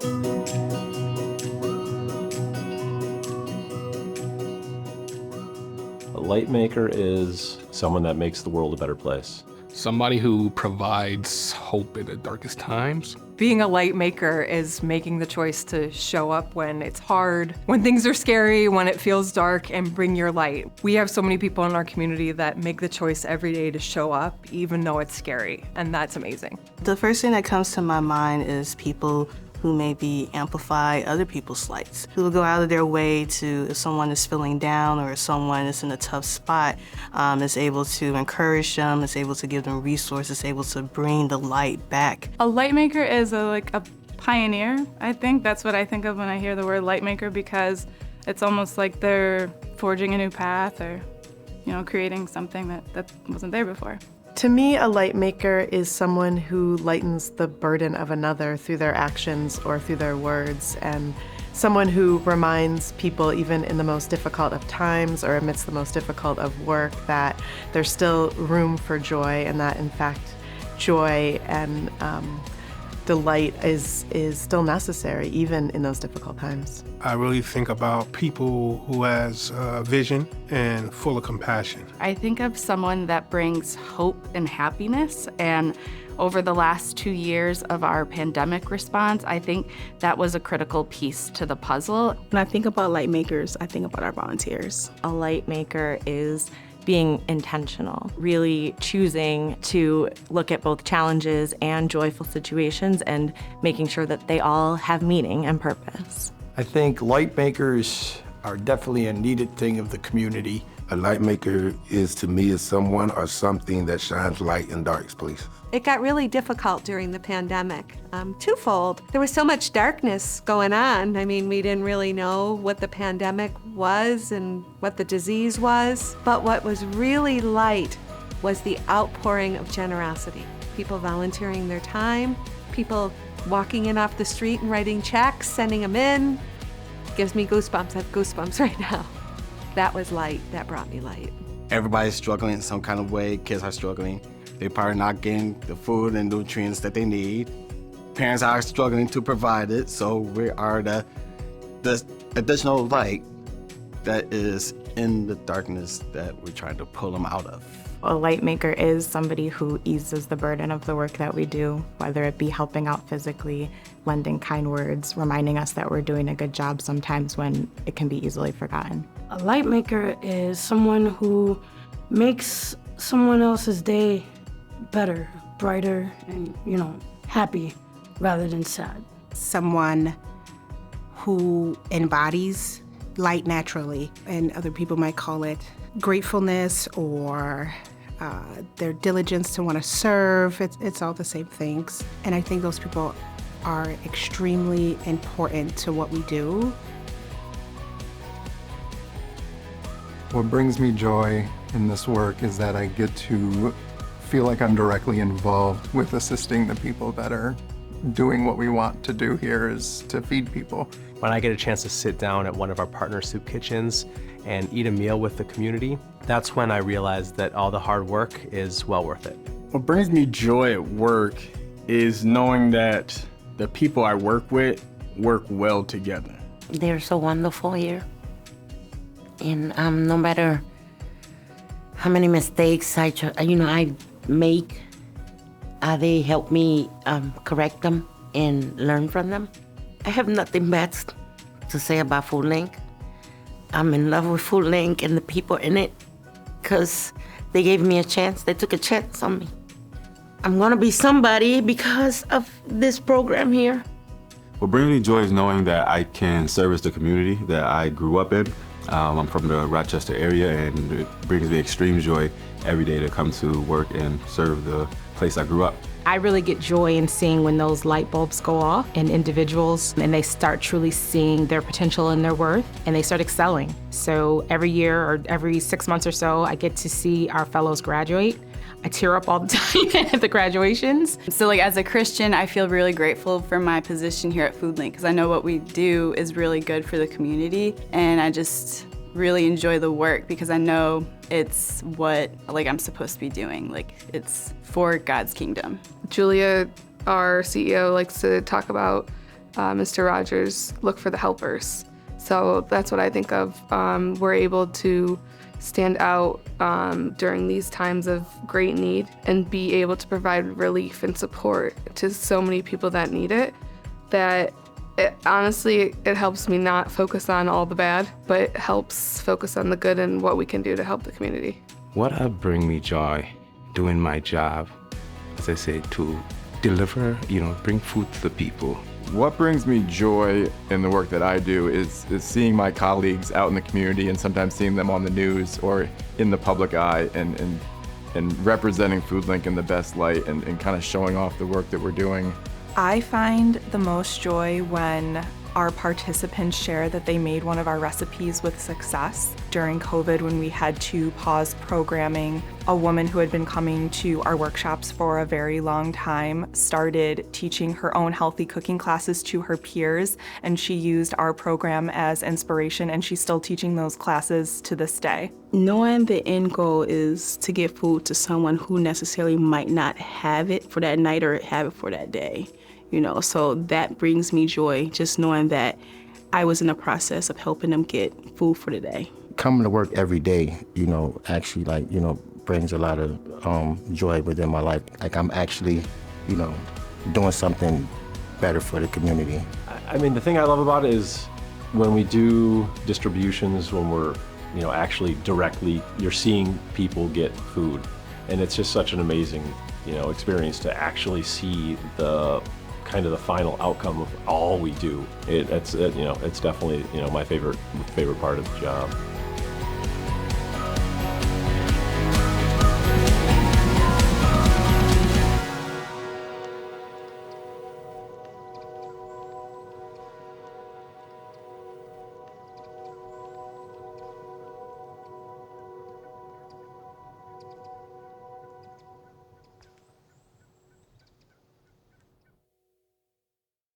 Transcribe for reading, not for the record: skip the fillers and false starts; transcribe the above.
A light maker is someone that makes the world a better place. Somebody who provides hope in the darkest times. Being a light maker is making the choice to show up when it's hard, when things are scary, when it feels dark, and bring your light. We have so many people in our community that make the choice every day to show up, even though it's scary, and that's amazing. The first thing that comes to my mind is people who maybe amplify other people's lights, who will go out of their way to, if someone is feeling down or if someone is in a tough spot, is able to encourage them, is able to give them resources, able to bring the light back. A light maker is a pioneer. I think that's what I think of when I hear the word light maker, because it's almost like they're forging a new path or, creating something that wasn't there before. To me, a light maker is someone who lightens the burden of another through their actions or through their words, and someone who reminds people, even in the most difficult of times or amidst the most difficult of work, that there's still room for joy, and that in fact joy and delight is still necessary even in those difficult times. I really think about people who has vision and full of compassion. I think of someone that brings hope and happiness, and over the last 2 years of our pandemic response, I think that was a critical piece to the puzzle. When I think about light makers, I think about our volunteers. A light maker is being intentional, really choosing to look at both challenges and joyful situations and making sure that they all have meaning and purpose. I think light makers are definitely a needed thing of the community. A light maker is, to me, is someone or something that shines light in dark places. It got really difficult during the pandemic, twofold. There was so much darkness going on. I mean, we didn't really know what the pandemic was and what the disease was. But what was really light was the outpouring of generosity. People volunteering their time, people walking in off the street and writing checks, sending them in. Gives me goosebumps. I have goosebumps right now. That was light. That brought me light. Everybody's struggling in some kind of way. Kids are struggling. They're probably not getting the food and nutrients that they need. Parents are struggling to provide it, so we are the additional light that is in the darkness that we're trying to pull them out of. A light maker is somebody who eases the burden of the work that we do, whether it be helping out physically, lending kind words, reminding us that we're doing a good job sometimes when it can be easily forgotten. A light maker is someone who makes someone else's day better, brighter, and, happy rather than sad. Someone who embodies light naturally, and other people might call it gratefulness or their diligence to want to serve. It's all the same things. And I think those people are extremely important to what we do. What brings me joy in this work is that I get to feel like I'm directly involved with assisting the people that are doing what we want to do here, is to feed people. When I get a chance to sit down at one of our partner soup kitchens and eat a meal with the community, that's when I realize that all the hard work is well worth it. What brings me joy at work is knowing that the people I work with work well together. They're so wonderful here. And no matter how many mistakes I make, they help me correct them and learn from them. I have nothing bad to say about Foodlink. I'm in love with Foodlink and the people in it because they gave me a chance. They took a chance on me. I'm gonna be somebody because of this program here. What brings me joy is knowing that I can service the community that I grew up in. I'm from the Rochester area, and it brings me extreme joy every day to come to work and serve the place I grew up. I really get joy in seeing when those light bulbs go off in individuals and they start truly seeing their potential and their worth, and they start excelling. So every year or every 6 months or so, I get to see our fellows graduate. I tear up all the time at the graduations. So as a Christian, I feel really grateful for my position here at Foodlink because I know what we do is really good for the community, and I just really enjoy the work because I know it's what I'm supposed to be doing. It's for God's kingdom. Julia, our CEO, likes to talk about Mr. Rogers, look for the helpers. So that's what I think of. We're able to stand out during these times of great need and be able to provide relief and support to so many people that need it, that honestly, it helps me not focus on all the bad, but it helps focus on the good and what we can do to help the community. What brings me joy doing my job, as I say, to deliver, bring food to the people. What brings me joy in the work that I do is seeing my colleagues out in the community and sometimes seeing them on the news or in the public eye and representing Foodlink in the best light and kind of showing off the work that we're doing. I find the most joy when our participants share that they made one of our recipes with success. During COVID, when we had to pause programming, a woman who had been coming to our workshops for a very long time started teaching her own healthy cooking classes to her peers, and she used our program as inspiration, and she's still teaching those classes to this day. Knowing the end goal is to get food to someone who necessarily might not have it for that night or have it for that day. So that brings me joy, just knowing that I was in the process of helping them get food for the day. Coming to work every day, actually brings a lot of joy within my life. Like I'm actually, doing something better for the community. I mean, the thing I love about it is when we do distributions, when we're, actually directly, you're seeing people get food. And it's just such an amazing, experience to actually see the kind of the final outcome of all we do. It's definitely, my favorite part of the job.